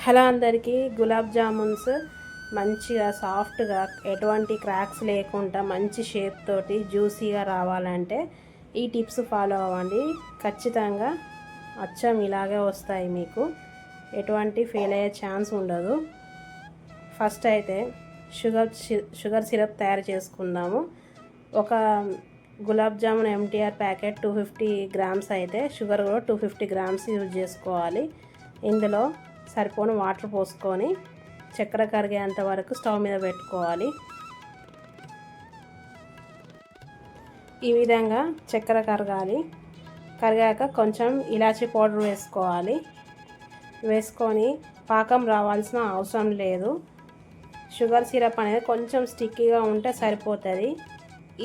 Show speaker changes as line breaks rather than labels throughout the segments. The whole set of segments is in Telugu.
హలో అందరికీ, గులాబ్ జామున్స్ మంచిగా సాఫ్ట్గా ఎటువంటి క్రాక్స్ లేకుండా మంచి షేప్ తోటి జ్యూసీగా రావాలంటే ఈ టిప్స్ ఫాలో అవ్వండి. ఖచ్చితంగా అచ్చం ఇలాగే వస్తాయి, మీకు ఎటువంటి ఫెయిల్ అయ్యే ఛాన్స్ ఉండదు. ఫస్ట్ అయితే షుగర్ సిరప్ తయారు చేసుకుందాము. ఒక gulab jamun MTR packet 250 grams అయితే షుగర్ కూడా 250 గ్రామ్స్ యూజ్ చేసుకోవాలి. ఇందులో సరిపోను వాటర్ పోసుకొని చక్కెర కరిగేంత వరకు స్టవ్ మీద పెట్టుకోవాలి. ఈ విధంగా చక్కెర కరిగాక కొంచెం ఇలాచీ పౌడర్ వేసుకోవాలి. వేసుకొని పాకం రావాల్సిన అవసరం లేదు. షుగర్ సిరప్ అనేది కొంచెం స్టిక్కీగా ఉంటే సరిపోతుంది.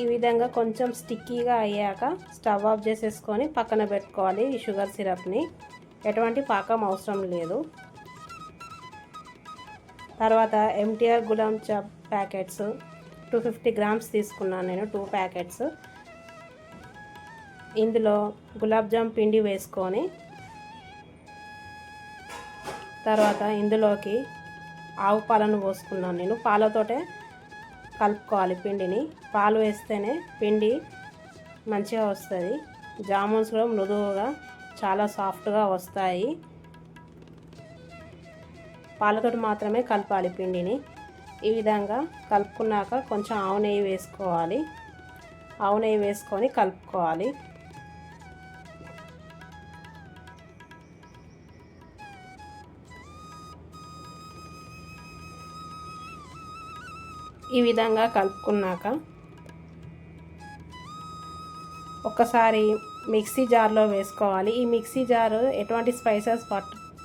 ఈ విధంగా కొంచెం స్టిక్కీగా అయ్యాక స్టవ్ ఆఫ్ చేసేసుకొని పక్కన పెట్టుకోవాలి. ఈ షుగర్ సిరప్ని ఎటువంటి పాకం అవసరం లేదు. తర్వాత MTR gulab jam packets 250 grams తీసుకున్నాను నేను, 2 ప్యాకెట్స్. ఇందులో గులాబ్ జామ్ పిండి వేసుకొని తర్వాత ఇందులోకి ఆవు పాలను పోసుకున్నాను నేను. పాలతోటే కలుపుకోవాలి పిండిని. పాలు వేస్తేనే పిండి మంచిగా వస్తుంది. జామున్స్ కూడా మృదువుగా చాలా సాఫ్ట్గా వస్తాయి. పాలతోటి మాత్రమే కలపాలి పిండిని. ఈ విధంగా కలుపుకున్నాక కొంచెం ఆవు నెయ్యి వేసుకోవాలి. ఆవు నెయ్యి వేసుకొని కలుపుకోవాలి. ఈ విధంగా కలుపుకున్నాక ఒక్కసారి మిక్సీ జార్లో వేసుకోవాలి. ఈ మిక్సీ జారు ఎటువంటి స్పైసెస్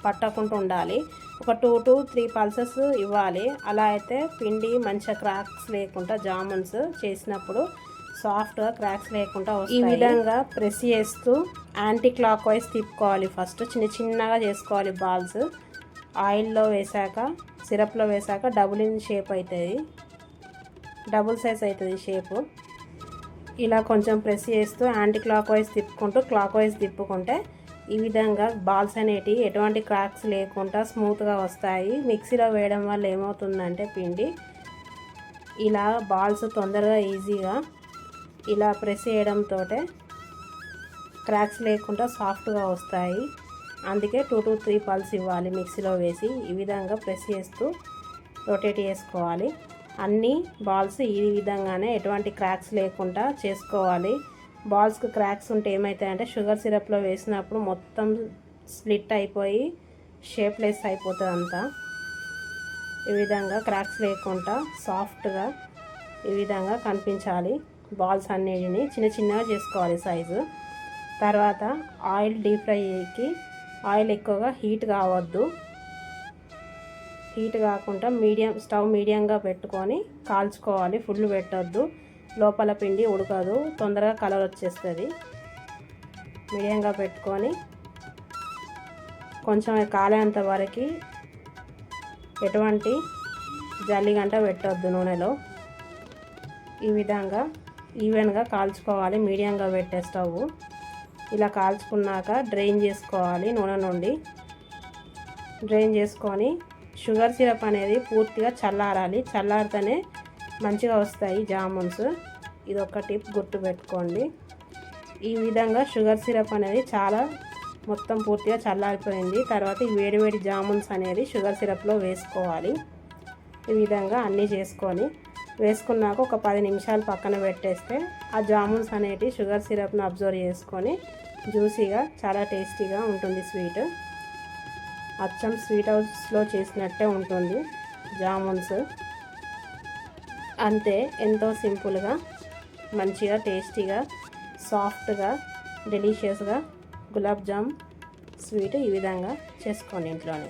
పట్టకుండా ఉండాలి. ఒక 2 to 3 పల్సెస్ ఇవ్వాలి. అలా అయితే పిండి మంచిగా క్రాక్స్ లేకుండా జామున్స్ చేసినప్పుడు సాఫ్ట్గా క్రాక్స్ లేకుండా వస్తాయి. ఈ విధంగా ప్రెస్ చేస్తూ యాంటీ క్లాక్ వైజ్ తిప్పుకోవాలి. ఫస్ట్ చిన్నగా చేసుకోవాలి బాల్స్. ఆయిల్లో వేసాక సిరప్లో వేసాక డబుల్ ఇన్ షేప్ అవుతుంది, డబుల్ సైజ్ అవుతుంది షేపు. ఇలా కొంచెం ప్రెస్ చేస్తూ యాంటీ క్లాక్ వైజ్ తిప్పుకుంటే ఈ విధంగా బాల్స్ అనేటివి ఎటువంటి క్రాక్స్ లేకుండా స్మూత్గా వస్తాయి. మిక్సీలో వేయడం వల్ల ఏమవుతుందంటే పిండి ఇలా బాల్స్ తొందరగా ఈజీగా ఇలా ప్రెస్ చేయడంతో క్రాక్స్ లేకుండా సాఫ్ట్గా వస్తాయి. అందుకే 2 to 3 పల్స్ ఇవ్వాలి మిక్సీలో వేసి. ఈ విధంగా ప్రెస్ చేస్తూ రొటేట్ చేసుకోవాలి. అన్ని బాల్స్ ఈ విధంగానే ఎటువంటి క్రాక్స్ లేకుండా చేసుకోవాలి. బాల్స్కి క్రాక్స్ ఉంటే ఏమవుతాయంటే షుగర్ సిరప్లో వేసినప్పుడు మొత్తం స్ప్లిట్ అయిపోయి షేప్లెస్ అయిపోతుంది అంతా. ఈ విధంగా క్రాక్స్ లేకుండా సాఫ్ట్గా ఈ విధంగా కనిపించాలి. బాల్స్ అన్నిటిని చిన్నగా చేసుకోవాలి సైజు. తర్వాత ఆయిల్ డీప్ ఫ్రైకి ఆయిల్ ఎక్కువగా హీట్ కావద్దు. హీట్ కాకుండా స్టవ్ మీడియంగా పెట్టుకొని కాల్చుకోవాలి. ఫుల్ పెట్టొద్దు, లోపల పిండి ఉడకదు, తొందరగా కలర్ వచ్చేస్తుంది. మీడియంగా పెట్టుకొని కొంచెం కాలేంత వరకు ఎటువంటి జల్లిగంట పెట్టొద్దు నూనెలో. ఈ విధంగా ఈవెన్గా కాల్చుకోవాలి. మీడియంగా పెట్టే స్టవ్. ఇలా కాల్చుకున్నాక డ్రైన్ చేసుకోవాలి. నూనె నుండి డ్రైన్ చేసుకొని షుగర్ సిరప్ అనేది పూర్తిగా చల్లారాలి. చల్లారితేనే మంచిగా వస్తాయి జామున్స్. ఇది ఒక టిప్ గుర్తుపెట్టుకోండి. ఈ విధంగా షుగర్ సిరప్ అనేది మొత్తం పూర్తిగా చల్లారిపోయింది. తర్వాత ఈ వేడివేడి జామున్స్ అనేది షుగర్ సిరప్లో వేసుకోవాలి. ఈ విధంగా అన్నీ వేసుకున్నాక ఒక 10 నిమిషాలు పక్కన పెట్టేస్తే ఆ జామున్స్ అనేవి షుగర్ సిరప్ను అబ్జర్వ్ చేసుకొని జ్యూసీగా చాలా టేస్టీగా ఉంటుంది. స్వీట్ అచ్చం స్వీట్ హౌస్లో చేసినట్టే ఉంటుంది జామున్స్. అంతే, ఎంతో సింపుల్గా మంచిగా టేస్టీగా సాఫ్ట్గా డెలిషియస్గా గులాబ్ జామ్ స్వీట్ ఈ విధంగా చేసుకోండి ఇంట్లోనే.